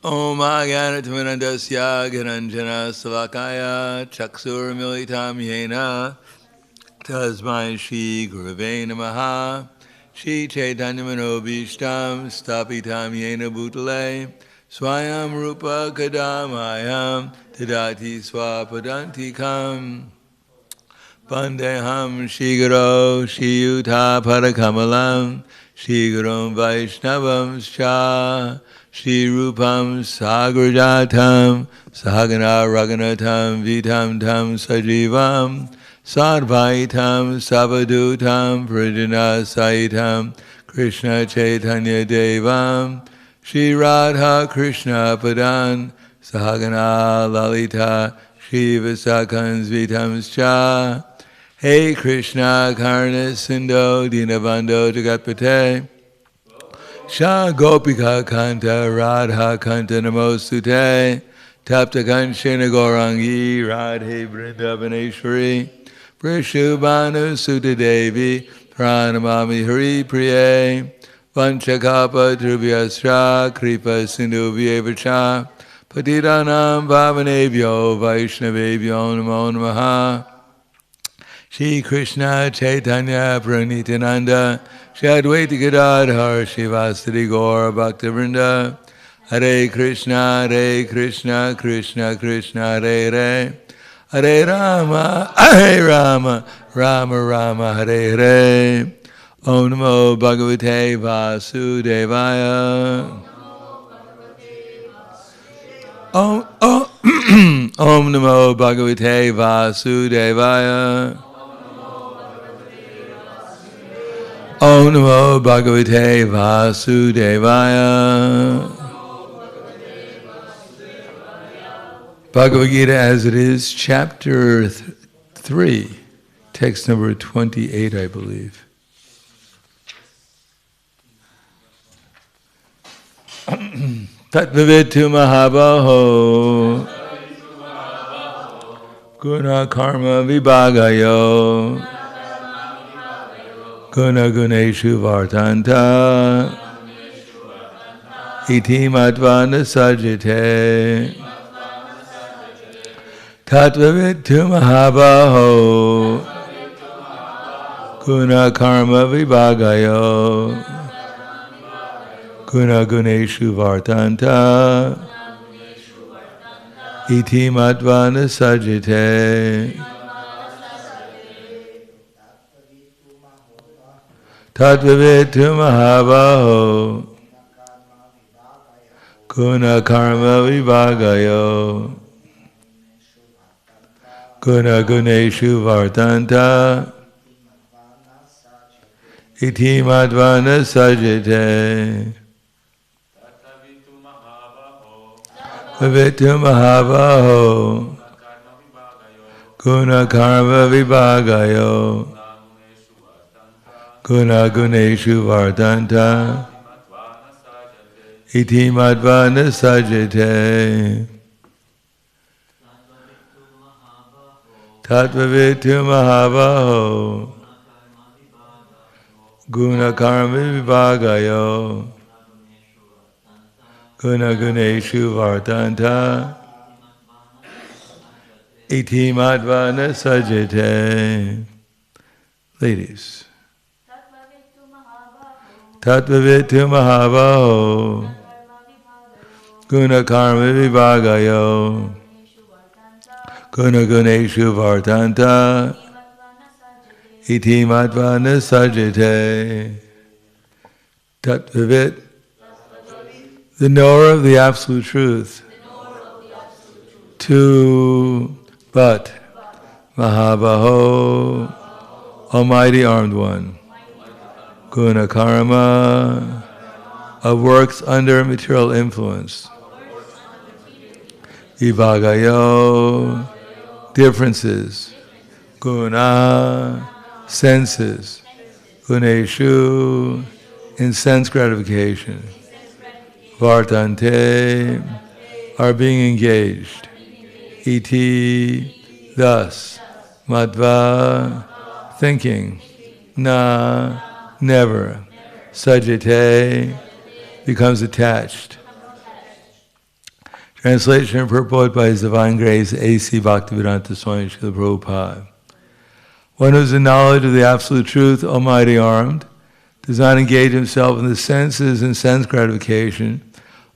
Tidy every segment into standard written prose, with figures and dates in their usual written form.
Om Agyanatmanandasya Gyananjana Savakaya Chaksur Militam Yena Tasmai Shri Gurave Namaha Shri Chaitanya Manobishtam Stapitam Yena Bhutale Swayam Rupa Kadamayam Tadati Swapadantikam Vandeham Shri Guru Shri Yuta Parakamalam Shri Guru Vaishnavam Scha Shri Rupam Sagrajatam Sahagana Raghunatam Vitam Tam Sajivam Sadvaitam Savadutam Pradina Saitam Krishna Chaitanya Devam Shri Radha Krishna Padan Sahagana Lalita Shri Vasakans Vitam Scha Hey Krishna Karna Sindho Dinabando Jagatpate Shah Gopika Kanta Radha Kanta Namostute Tapta Kanshina Gaurangi Radhe Vrindavaneshwari Prishubhanu Sutta Devi Pranamami Hari Priye Vanchakapa Dhruvyasra Kripa Sindhu Vyevacha Patitanam Bhavanebhyo Vaishnavebhyo Namo Namaha Shri Krishna Chaitanya Pranitananda Shri Advaita Gadadhar Shivasati Gaura Bhaktivinoda Hare Krishna Krishna Krishna Hare Hare Hare Rama Rama Rama Hare Hare Om Namo Bhagavate Vasudevaya Om Namo Bhagavate Vasudevaya Om Namo Bhagavate Vasudevaya. Bhagavad Gita as it is, chapter 3, text number 28, I believe. Tattva-vit mahabaho guna karma vibhagayo Guna guneshu vartanta iti matvana sajjate Tattva-vit mahabaho guna karma vibhagayo Guna guneshu vartanta iti matvana sajjate Tattva-vit mahabaho guna karma vibhagayo Guna guneshu vartanta iti madvana sajjate Tattva-vit mahabaho guna karma vibhagayo Guna guneshu vardanta iti madvana sajjate Tattva-vit mahabaho guna karma vibhagayo Guna guneshu vardanta iti madvana sajjate. Ladies. Tattva-vit mahabaho guna karma vibhagayo Guna guneshu vartanta iti madvana sajjate. Tattva-vit, the knower of the absolute truth. To but mahabaho, almighty armed one. Guna karma, of works under material influence. Vibhagayo, differences. Guna, senses. Guneshu, in sense gratification. Vartante, are being engaged. Iti, thus. Madva, thinking. Na, never. Sajjate, becomes attached. Translation and purport by His Divine Grace A.C. Bhaktivedanta Swami Srila Prabhupada. One who is in knowledge of the Absolute Truth, Almighty Armed, does not engage himself in the senses and sense gratification,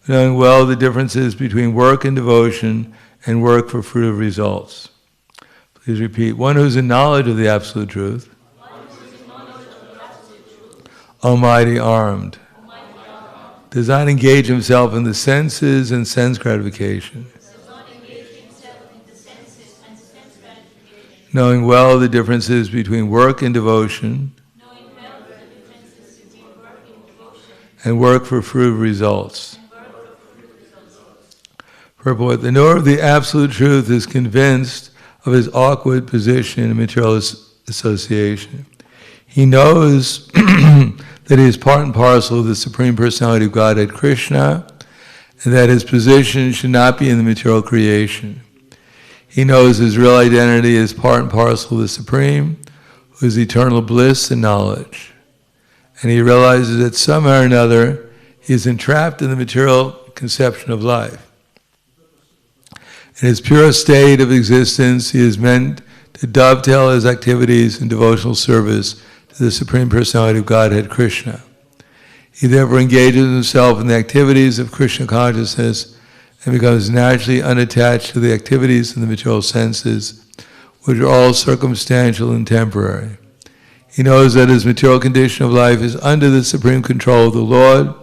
knowing well the differences between work and devotion and work for fruit of results. Please repeat. One who is in knowledge of the Absolute Truth, Almighty Armed, does not engage himself in the senses and sense gratification, knowing well the differences between work and devotion, and work for fruit of results. Purport. The knower of the Absolute Truth is convinced of his awkward position in material association. He knows that he is part and parcel of the Supreme Personality of Godhead Krishna, and that his position should not be in the material creation. He knows his real identity is part and parcel of the Supreme, who is eternal bliss and knowledge. And he realizes that somehow or another he is entrapped in the material conception of life. In his pure state of existence, he is meant to dovetail his activities in devotional service to the Supreme Personality of Godhead Krishna. He therefore engages himself in the activities of Krishna consciousness and becomes naturally unattached to the activities in the material senses, which are all circumstantial and temporary. He knows that his material condition of life is under the supreme control of the Lord,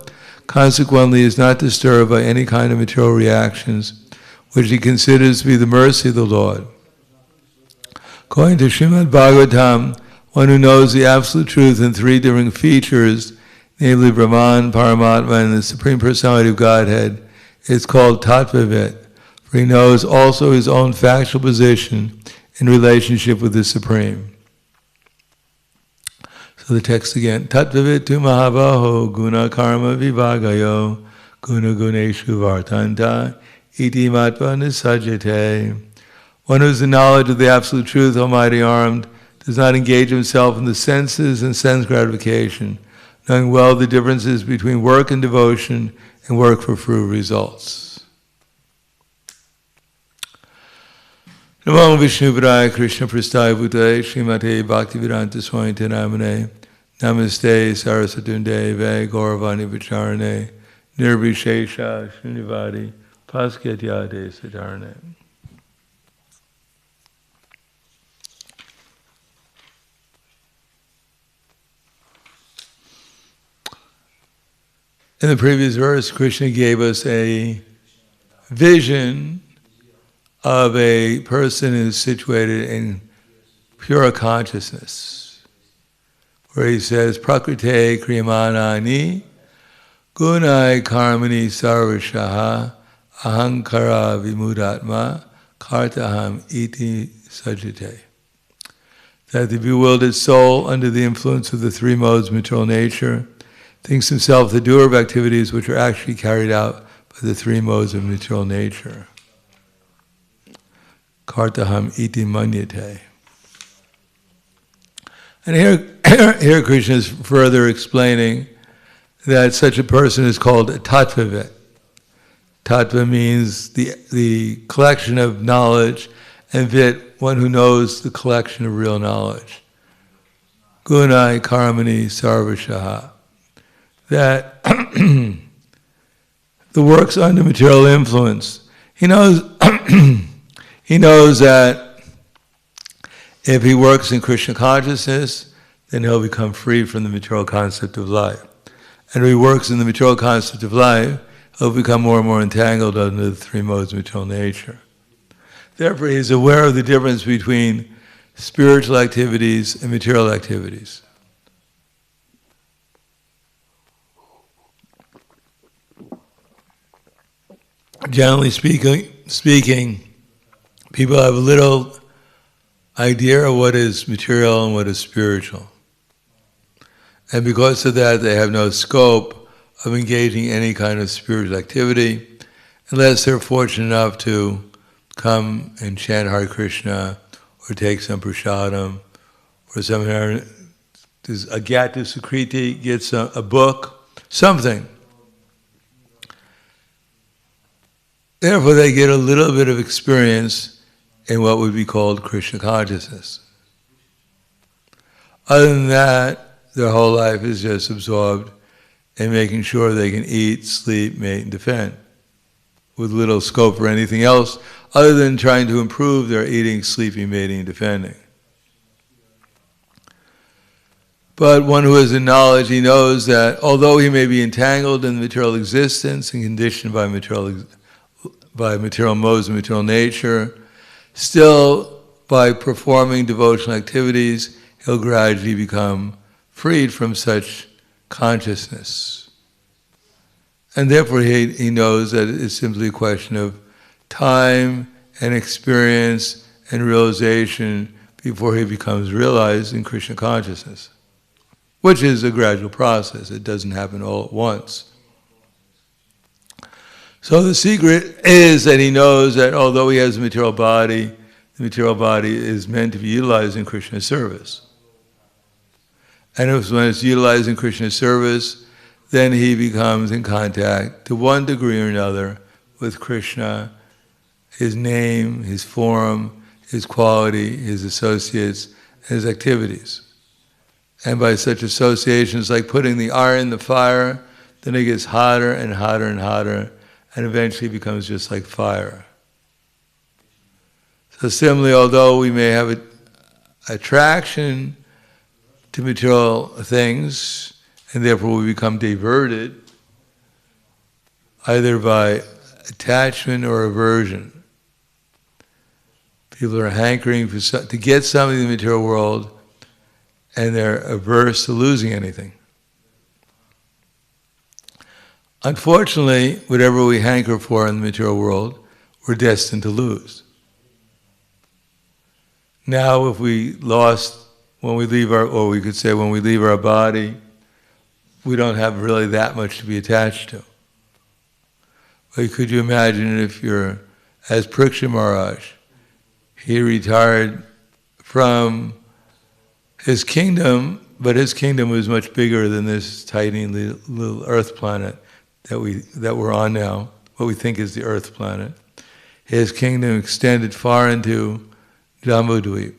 consequently is not disturbed by any kind of material reactions, which he considers to be the mercy of the Lord. According to Srimad Bhagavatam, one who knows the Absolute Truth in three different features, namely Brahman, Paramatma, and the Supreme Personality of Godhead, is called Tattva-vit, for he knows also his own factual position in relationship with the Supreme. So the text again. Tattva-vit tu mahabaho guna karma vivagayo guna guneshu vartanta iti matva nisajjate. One who is in knowledge of the Absolute Truth, Almighty Armed, does not engage himself in the senses and sense gratification, knowing well the differences between work and devotion and work for fruit results. Namo Vishnupadaya Krishna Prasthaya Bhutale Srimate Bhaktivedanta Swami Namane Namaste Saraswatunde Ve Gauravani Vicharane Nirvishesha Srinivadi Paskatyade Siddharane. In the previous verse, Krishna gave us a vision of a person who's situated in pure consciousness, where he says, Prakrite kriyamanani gunai karmani sarvashaha ahankara vimudatma kartaham iti sajjate. That the bewildered soul, under the influence of the three modes of material nature, thinks himself the doer of activities which are actually carried out by the three modes of material nature. Kartaham iti manyate. And here Krishna is further explaining that such a person is called a Tattva-vit. Tattva means the collection of knowledge, and vit, one who knows the collection of real knowledge. Gunai karmani sarvashaha. That the works under material influence. He knows he knows that if he works in Krishna consciousness, then he'll become free from the material concept of life. And if he works in the material concept of life, he'll become more and more entangled under the three modes of material nature. Therefore, he's aware of the difference between spiritual activities and material activities. Generally speaking, people have little idea of what is material and what is spiritual. And because of that, they have no scope of engaging in any kind of spiritual activity, unless they're fortunate enough to come and chant Hare Krišna, or take some prasadam, or somewhere, a Gyata Sukriti gets a book, something. Therefore, they get a little bit of experience in what would be called Krishna consciousness. Other than that, their whole life is just absorbed in making sure they can eat, sleep, mate, and defend, with little scope for anything else other than trying to improve their eating, sleeping, mating, and defending. But one who has a knowledge, he knows that although he may be entangled in material existence and conditioned by material modes and material nature, still by performing devotional activities, he'll gradually become freed from such consciousness. And therefore he knows that it's simply a question of time and experience and realization before he becomes realized in Krishna consciousness, which is a gradual process. It doesn't happen all at once. So the secret is that he knows that although he has a material body, the material body is meant to be utilized in Krishna's service. And when it's utilized in Krishna's service, then he becomes in contact, to one degree or another, with Krishna, his name, his form, his quality, his associates, his activities. And by such associations, like putting the iron in the fire, then it gets hotter and hotter and hotter, and eventually becomes just like fire. So similarly, although we may have an attraction to material things, and therefore we become diverted, either by attachment or aversion. People are hankering to get something in the material world, and they're averse to losing anything. Unfortunately, whatever we hanker for in the material world, we're destined to lose. Now, if we lost when we leave or we could say when we leave our body, we don't have really that much to be attached to. But could you imagine if you're, as Pariksha Maharaj, he retired from his kingdom, but his kingdom was much bigger than this tiny little Earth planet that we're on now, what we think is the Earth planet. His kingdom extended far into Jambudvip,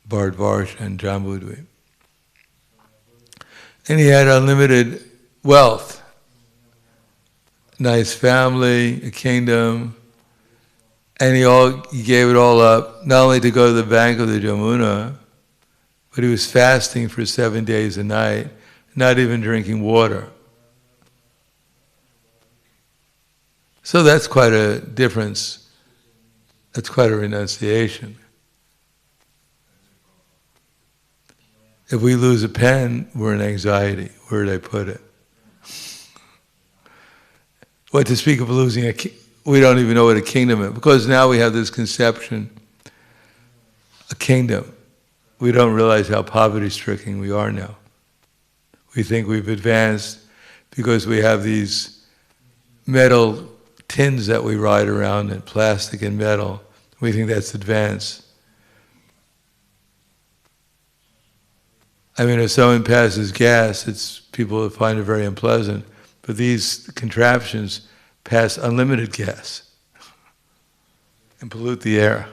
Bharatvarsha and Jambudvip. And he had unlimited wealth, nice family, a kingdom, and he gave it all up, not only to go to the bank of the Jamuna, but he was fasting for 7 days a night, not even drinking water. So that's quite a difference. That's quite a renunciation. If we lose a pen, we're in anxiety. Where did I put it? What to speak of losing we don't even know what a kingdom is, because now we have this conception, a kingdom. We don't realize how poverty-stricken we are now. We think we've advanced because we have these metal tins that we ride around in, plastic and metal. We think that's advanced. I mean, if someone passes gas, people find it very unpleasant. But these contraptions pass unlimited gas and pollute the air,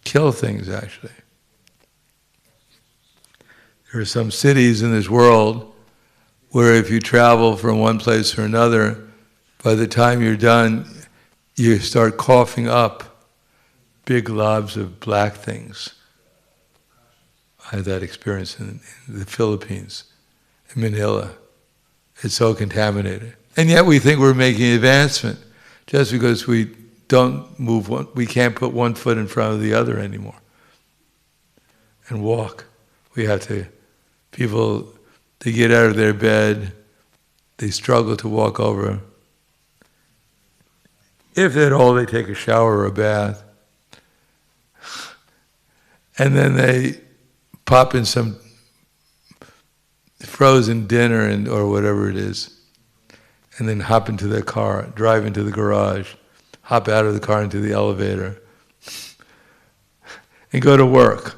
kill things actually. There are some cities in this world where if you travel from one place or another, by the time you're done, you start coughing up big globs of black things. I had that experience in the Philippines, in Manila. It's so contaminated. And yet we think we're making advancement just because we don't move we can't put one foot in front of the other anymore and walk. People, they get out of their bed, they struggle to walk over. If at all, they take a shower or a bath. And then they pop in some frozen dinner or whatever it is, and then hop into their car, drive into the garage, hop out of the car into the elevator, and go to work,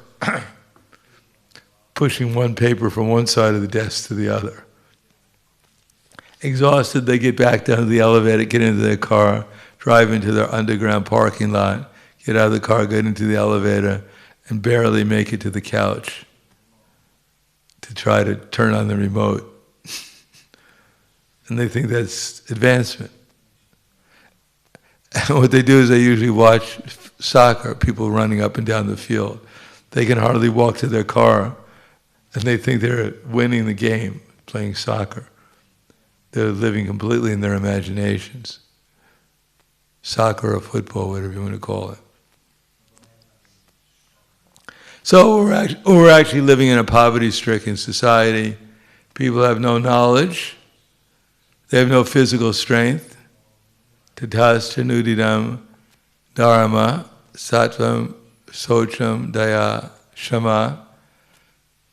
pushing one paper from one side of the desk to the other. Exhausted, they get back down to the elevator, get into their car, drive into their underground parking lot, get out of the car, get into the elevator, and barely make it to the couch to try to turn on the remote. And they think that's advancement. And what they do is they usually watch soccer, people running up and down the field. They can hardly walk to their car, and they think they're winning the game, playing soccer. They're living completely in their imaginations. Soccer or football, whatever you want to call it. So we're actually living in a poverty-stricken society. People have no knowledge. They have no physical strength. Tatascha nudidam dharma sattvam socham daya shama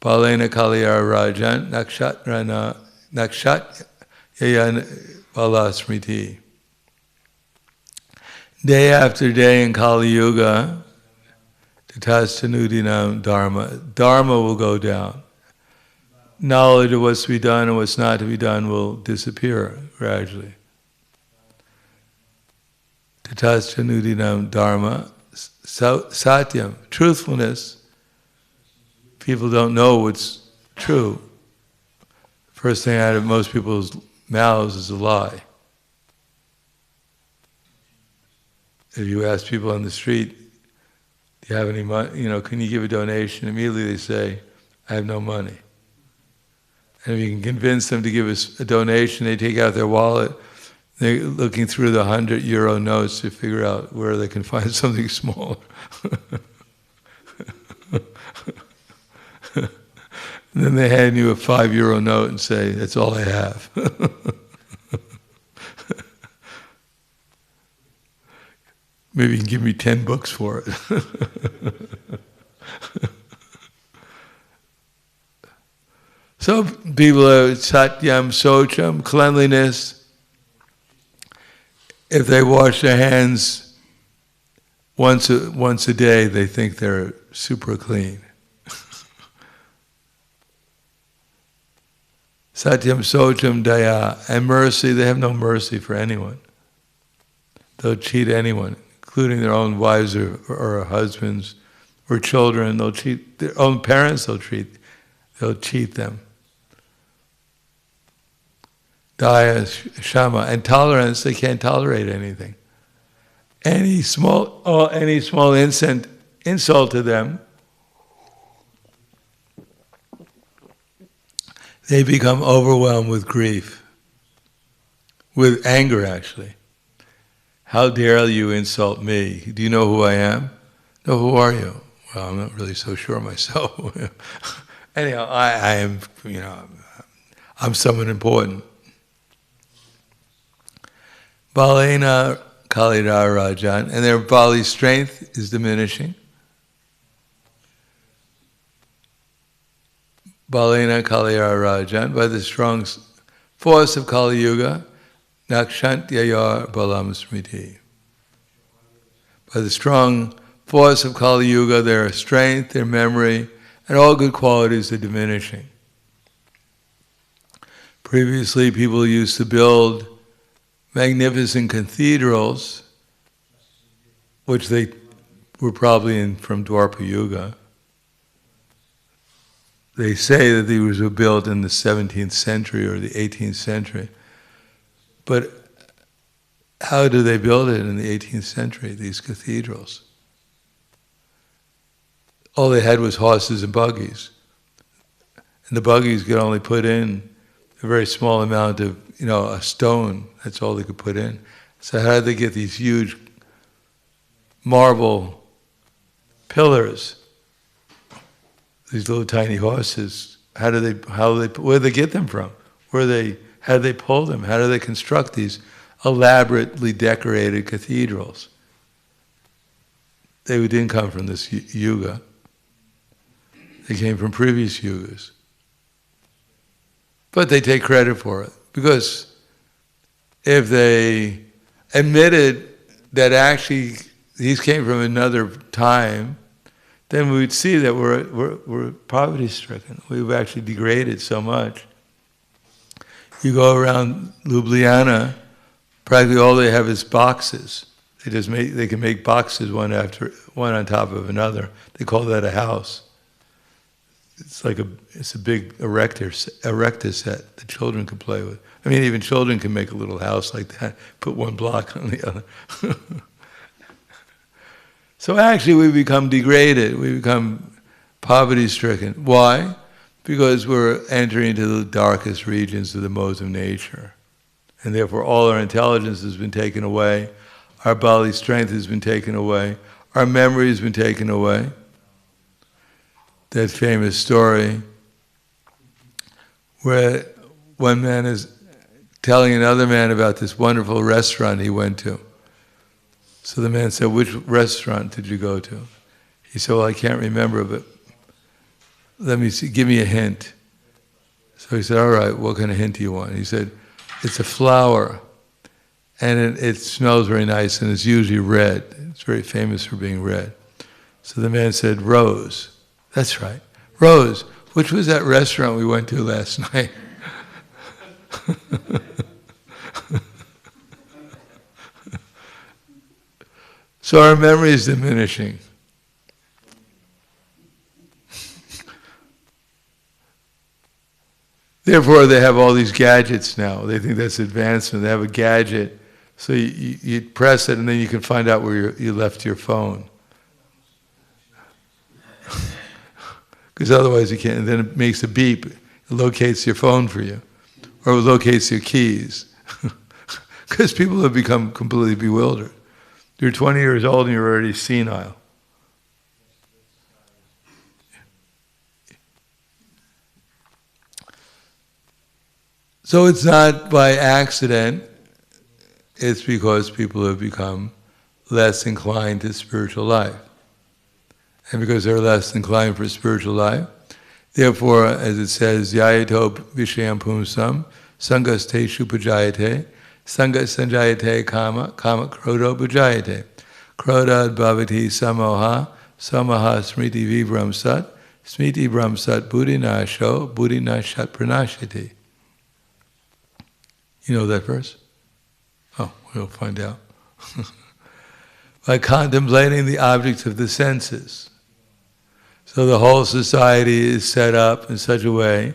balena kaliyar rajan nakshat yayan valasmriti. Day after day in Kali Yuga, tatascha nudidam dharma will go down. Knowledge of what's to be done and what's not to be done will disappear gradually. Tatascha nudinam dharma satyam, truthfulness. People don't know what's true. First thing out of most people's mouths is a lie. If you ask people on the street, do you have any money? Can you give a donation? Immediately they say, I have no money. And if you can convince them to give us a donation, they take out their wallet. They're looking through the €100 notes to figure out where they can find something smaller. And then they hand you a €5 note and say, that's all I have. Maybe you can give me 10 books for it. So people are satyam, socham, cleanliness. If they wash their hands once a day, they think they're super clean. Satyam, socham, daya, and mercy. They have no mercy for anyone. They'll cheat anyone, including their own wives or husbands or children. They'll cheat their own parents. They'll cheat them. Daya, shama, and tolerance. They can't tolerate anything. Any small insult to them, they become overwhelmed with grief, with anger actually. How dare you insult me? Do you know who I am? No, who are you? Well, I'm not really so sure myself. Anyhow, I am, I'm someone important. Balena kalidar rajan, and their bodily strength is diminishing. Balena kalidar rajan, by the strong force of Kali Yuga, nakshantyayar balam smriti. By the strong force of Kali Yuga, their strength, their memory, and all good qualities are diminishing. Previously, people used to build magnificent cathedrals, which they were probably from Dwapara Yuga. They say that these were built in the 17th century or the 18th century. But how do they build it in the 18th century, these cathedrals? All they had was horses and buggies. And the buggies could only put in a very small amount of, a stone. That's all they could put in. So how did they get these huge marble pillars? These little tiny horses. Where did they get them from? How did they pull them? How do they construct these elaborately decorated cathedrals? They didn't come from this yuga. They came from previous yugas. But they take credit for it. Because if they admitted that actually these came from another time, then we would see that we're poverty-stricken. We've actually degraded so much. You go around Ljubljana, Practically all they have is boxes. They can make boxes one on top of another. They call that a house. It's a big erector set that children can play with. I mean, even children can make a little house like that, put one block on the other. So actually we become degraded, we become poverty-stricken. Why? Because we're entering into the darkest regions of the modes of nature. And therefore all our intelligence has been taken away, our bodily strength has been taken away, our memory has been taken away. That famous story where one man is telling another man about this wonderful restaurant he went to. So the man said, "Which restaurant did you go to?" He said, "Well, I can't remember, but let me see, give me a hint." So he said, "All right, what kind of hint do you want?" He said, "It's a flower, and it smells very nice, and it's usually red. It's very famous for being red." So the man said, "Rose." "That's right, Rose. Which was that restaurant we went to last night?" So our memory is diminishing. Therefore, they have all these gadgets now. They think that's advancement. They have a gadget, so you press it, and then you can find out where you left your phone. Because otherwise you can't. And then it makes a beep. It locates your phone for you, or it locates your keys. Because people have become completely bewildered. You're 20 years old and you're already senile. So it's not by accident, it's because people have become less inclined to spiritual life. And because they're less inclined for spiritual life, therefore, as it says, yayato vishayam pumsam, sangas te shupajayate, sangas sanjayate kama, kama krodo bhujayate. Krodad bhavati samoha, samoha smriti vibram sat, smriti bram sat buddhi nasho, buddhi nashat pranashati. You know that verse? Oh, we'll find out. By contemplating the objects of the senses. So the whole society is set up in such a way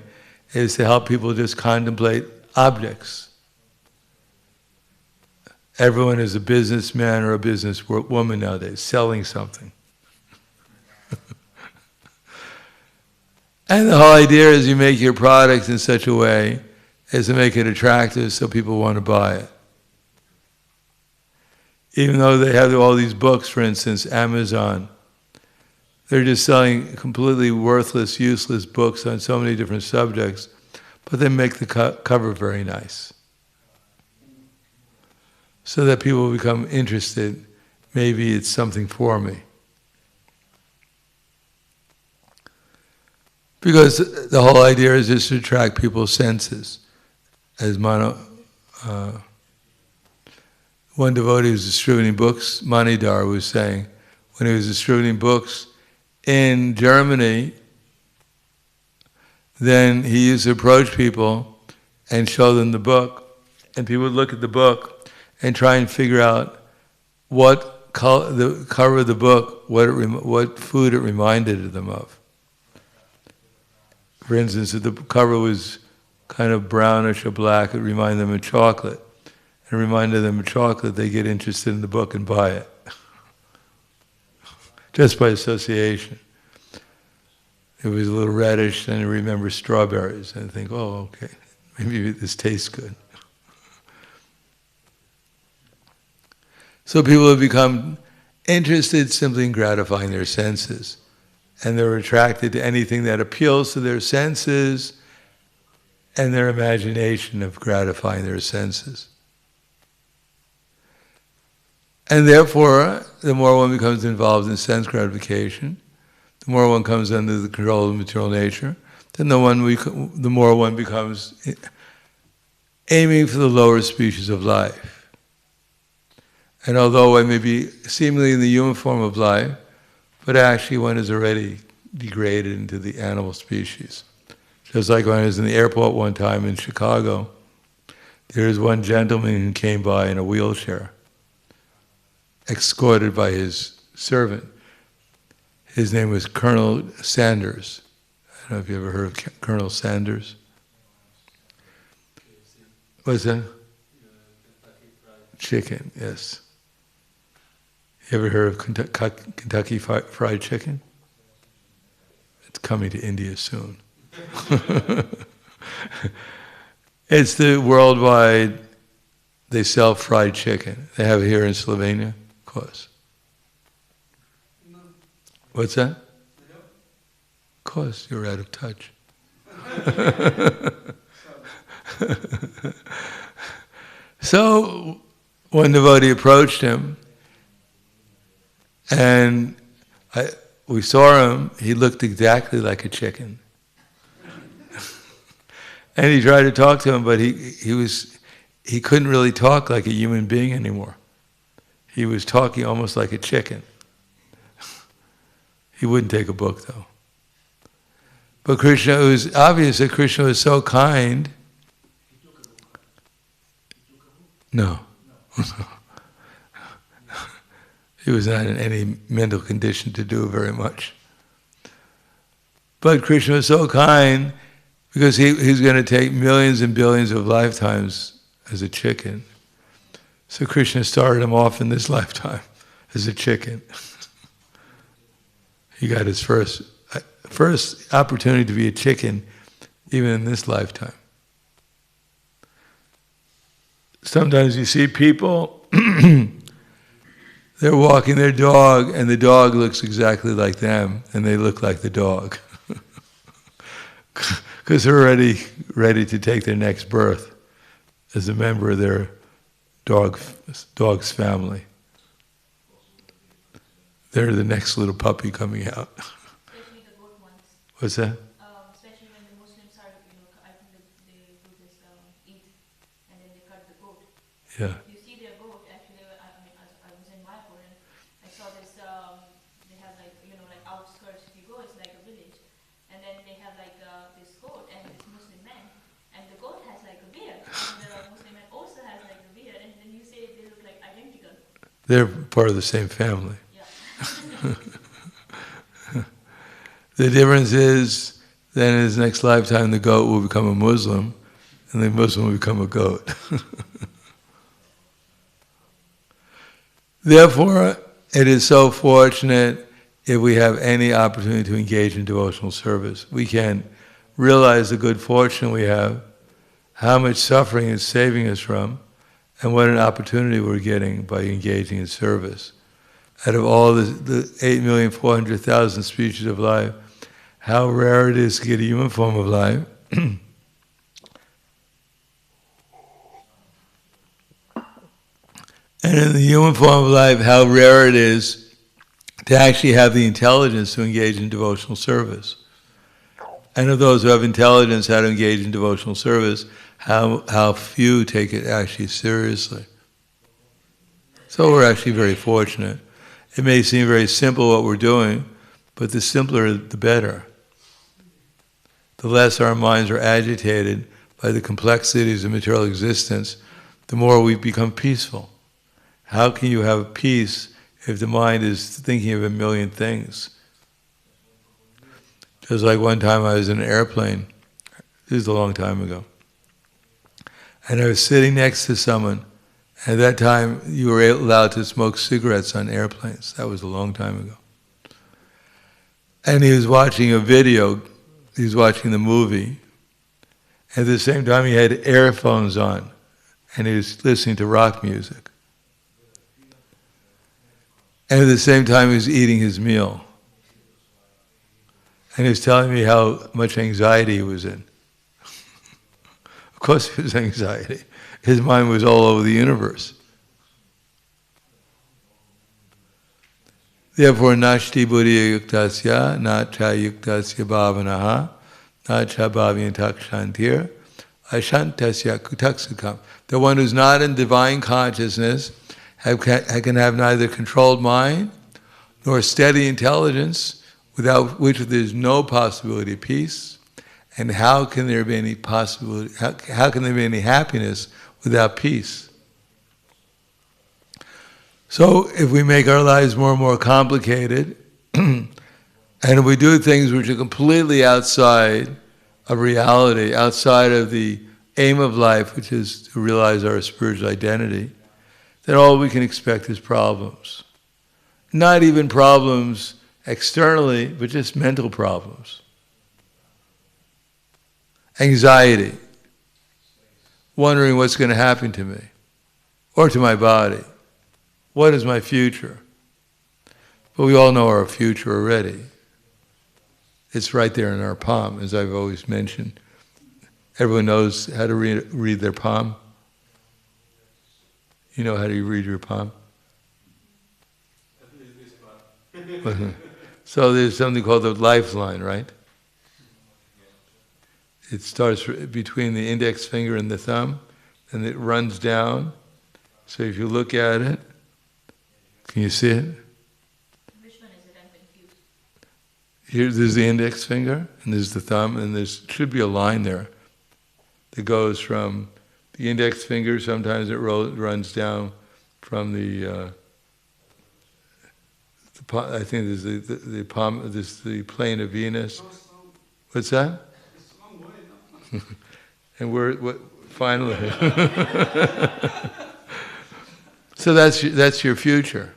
as to help people just contemplate objects. Everyone is a businessman or a businesswoman nowadays, selling something. And the whole idea is you make your product in such a way as to make it attractive so people want to buy it. Even though they have all these books, for instance, Amazon, they're just selling completely worthless, useless books on so many different subjects, but they make the cover very nice. So that people become interested, maybe it's something for me. Because the whole idea is just to attract people's senses. As one devotee who was distributing books, Manidhar, was saying, when he was distributing books in Germany, then he used to approach people and show them the book, and people would look at the book and try and figure out the cover of the book, what food it reminded them of. For instance, if the cover was kind of brownish or black, it reminded them of chocolate. And reminded them of chocolate, they get interested in the book and buy it. Just by association. If it was a little reddish, then you remember strawberries and think, oh, okay, maybe this tastes good. So people have become interested simply in gratifying their senses. And they're attracted to anything that appeals to their senses and their imagination of gratifying their senses. And therefore, the more one becomes involved in sense gratification, the more one comes under the control of material nature, then the more one becomes aiming for the lower species of life. And although one may be seemingly in the human form of life, but actually one is already degraded into the animal species. Just like when I was in the airport one time in Chicago, There was one gentleman who came by in a wheelchair, escorted by his servant. His name was Colonel Sanders. I don't know if you ever heard of Colonel Sanders. What's that? Chicken, yes. You ever heard of Kentucky Fried Chicken? It's coming to India soon. It's the worldwide, they sell fried chicken. They have it here in Slovenia, of course. What's that? Of course, you're out of touch. So, one devotee approached him, and we saw him. He looked exactly like a chicken. And he tried to talk to him, but he couldn't really talk like a human being anymore. He was talking almost like a chicken. He wouldn't take a book, though. But Krishna, it was obvious that Krishna was so kind. No. He was not in any mental condition to do very much. But Krishna was so kind because he's going to take millions and billions of lifetimes as a chicken. So Krishna started him off in this lifetime as a chicken. He got his first opportunity to be a chicken even in this lifetime. Sometimes you see people, they're walking their dog, and the dog looks exactly like them, and they look like the dog. Because they're already ready to take their next birth as a member of their dog's family. They're the next little puppy coming out. Especially the goat ones. What's that? Especially when the Muslims are, I think they do this Eid, and then they cut the goat. Yeah. If you see their goat, actually, I was in Mayapur and I saw this. They have like outskirts. If you go, it's like a village, and then they have like this goat and this Muslim man, and the goat has like a beard, and the Muslim man also has like a beard, and then you say they look like identical. They're part of the same family. The difference is, then in his next lifetime, the goat will become a Muslim, and the Muslim will become a goat. Therefore, it is so fortunate if we have any opportunity to engage in devotional service. We can realize the good fortune we have, how much suffering it's saving us from, and what an opportunity we're getting by engaging in service. Out of all the 8,400,000 species of life, how rare it is to get a human form of life. And in the human form of life, how rare it is to actually have the intelligence to engage in devotional service. And of those who have intelligence how to engage in devotional service, how few take it actually seriously. So we're actually very fortunate. It may seem very simple what we're doing, but the simpler the better. The less our minds are agitated by the complexities of material existence, the more we become peaceful. How can you have peace if the mind is thinking of a million things? Just like one time I was in an airplane, this is a long time ago, and I was sitting next to someone. At that time, you were allowed to smoke cigarettes on airplanes. That was a long time ago. And he was watching a video, he was watching the movie. At the same time, he had earphones on, and he was listening to rock music. And at the same time, he was eating his meal. And he was telling me how much anxiety he was in. Of course it was anxiety. His mind was all over the universe. Therefore, nashti buddhiya yuktasya, na cha yuktasya bhavanaha, na cha bhavyantak shantir, ashantasya kutaksukam. The one who's not in divine consciousness can have neither controlled mind nor steady intelligence, without which there's no possibility of peace. And how can there be any possibility? How can there be any happiness without peace. So if we make our lives more and more complicated, and if we do things which are completely outside of reality, outside of the aim of life, which is to realize our spiritual identity, then all we can expect is problems. Not even problems externally, but just mental problems. Anxiety, wondering what's going to happen to me or to my body. What is my future? But we all know our future already. It's right there in our palm, as I've always mentioned. Everyone knows how to read their palm. You know how to read your palm? So there's something called the lifeline, right? It starts between the index finger and the thumb, and it runs down. So if you look at it, can you see it? Which one is it? I'm confused. There's the index finger, and there's the thumb, and there should be a line there that goes from the index finger. Sometimes it runs down from the I think there's the palm. There's the plane of Venus. What's that? And what finally? So that's your future.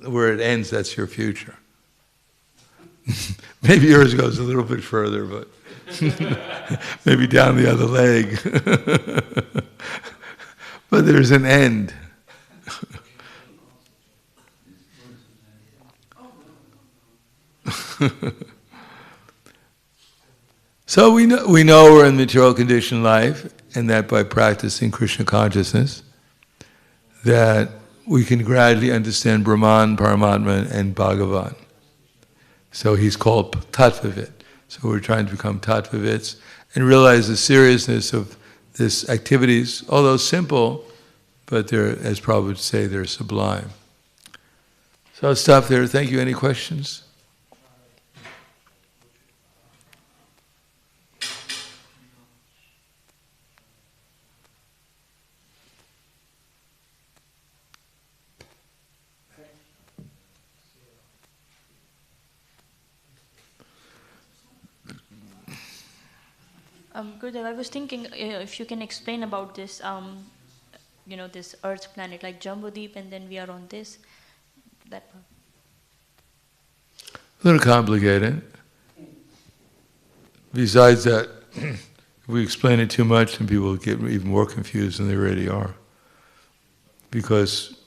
Where it ends, that's your future. Maybe yours goes a little bit further, but maybe down the other leg. But there's an end. So we know we're in material conditioned life, and that by practicing Krishna consciousness, that we can gradually understand Brahman, Paramatma, and Bhagavan. So he's called Tattva-vit. So we're trying to become Tattva-vits and realize the seriousness of this activities, although simple, but they're, as Prabhupada would say, they're sublime. So I'll stop there. Thank you. Any questions? Gurudev, I was thinking if you can explain about this, this Earth planet, like Jambudvip, and then we are on this, that part. A little complicated. Besides that, if we explain it too much, then people get even more confused than they already are. Because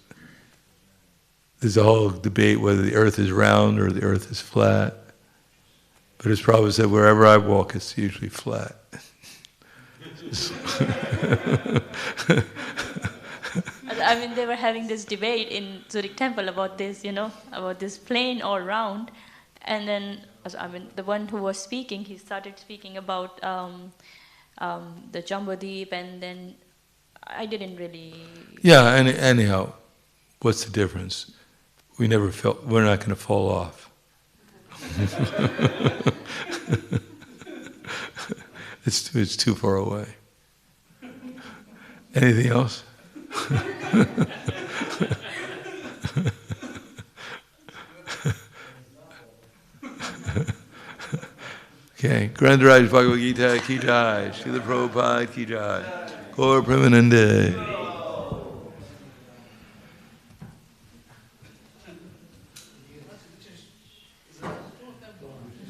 there's a whole debate whether the Earth is round or the Earth is flat. But as Prabhupada said, wherever I walk, it's usually flat. I mean, they were having this debate in Zurich Temple about this, about this plane or round. And then, the one who was speaking, he started speaking about the Jambudvip, and then I didn't really... Yeah, anyhow, what's the difference? We're not going to fall off. It's too far away. Anything else? Okay. Grandaraj Bhagavad Gita ki jai, Srila Prabhupada ki jai, Gaur Premanande.